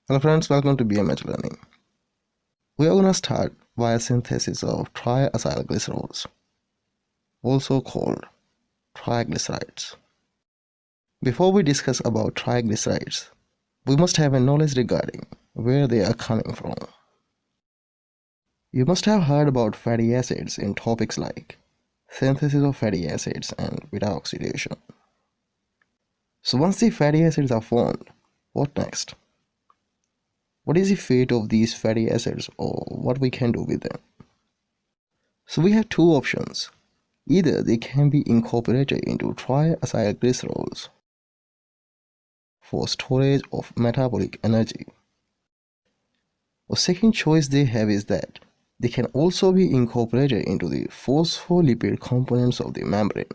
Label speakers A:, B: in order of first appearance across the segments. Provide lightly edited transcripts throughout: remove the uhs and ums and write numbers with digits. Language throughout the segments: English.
A: Hello friends, welcome to BMH Learning. We are going to start biosynthesis of triacylglycerols, also called triglycerides. Before we discuss about triglycerides, we must have a knowledge regarding where they are coming from. You must have heard about fatty acids in topics like synthesis of fatty acids and beta oxidation. So once the fatty acids are formed, what next? What is the fate of these fatty acids, or what we can do with them? So we have two options. Either they can be incorporated into triacylglycerols for storage of metabolic energy. The second choice they have is that they can also be incorporated into the phospholipid components of the membrane.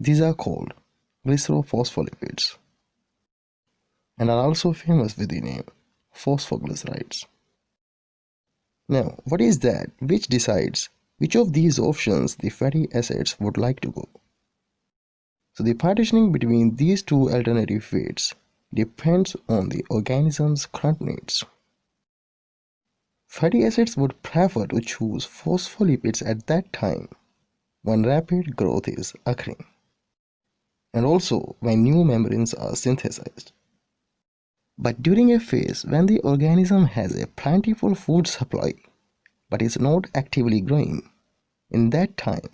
A: These are called glycerophospholipids and are also famous with the name phosphoglycerides. Now, what is that which decides which of these options the fatty acids would like to go? So the partitioning between these two alternative fates depends on the organism's current needs. Fatty acids would prefer to choose phospholipids at that time when rapid growth is occurring, and also when new membranes are synthesized. But during a phase when the organism has a plentiful food supply but is not actively growing, in that time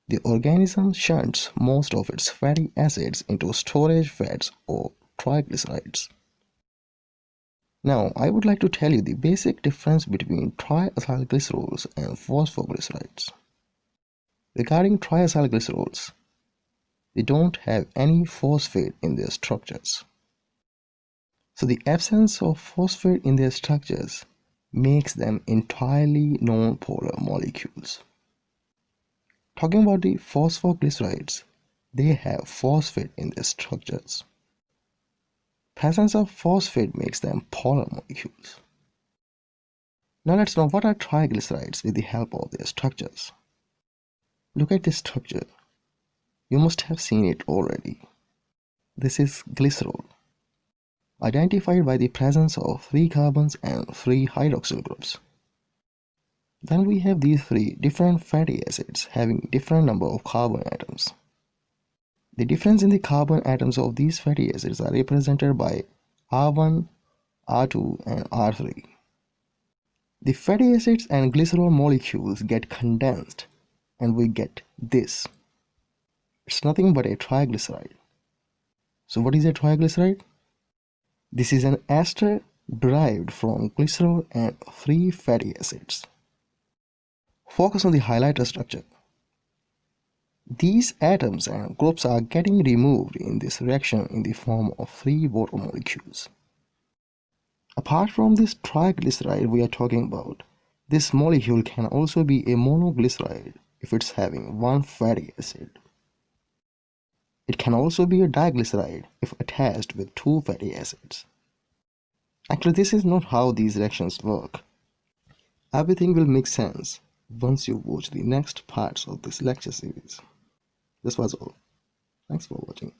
A: the organism shunts most of its fatty acids into storage fats or triglycerides. Now, I would like to tell you the basic difference between triacylglycerols and phosphoglycerides. Regarding triacylglycerols, they don't have any phosphate in their structures. So the absence of phosphate in their structures makes them entirely non-polar molecules. Talking about the phosphoglycerides, they have phosphate in their structures. Presence of phosphate makes them polar molecules. Now let's know what are triglycerides with the help of their structures. Look at this structure. You must have seen it already. This is glycerol, identified by the presence of 3 carbons and 3 hydroxyl groups. Then we have these 3 different fatty acids having different number of carbon atoms. The difference in the carbon atoms of these fatty acids are represented by R1, R2 and R3. The fatty acids and glycerol molecules get condensed and we get this. It's nothing but a triglyceride. So what is a triglyceride? This is an ester derived from glycerol and 3 fatty acids. Focus on the highlighter structure. These atoms and groups are getting removed in this reaction in the form of 3 water molecules. Apart from this triglyceride we are talking about, this molecule can also be a monoglyceride if it's having 1 fatty acid. It can also be a diglyceride if attached with 2 fatty acids. Actually, this is not how these reactions work. Everything will make sense once you watch the next parts of this lecture series. This was all. Thanks for watching.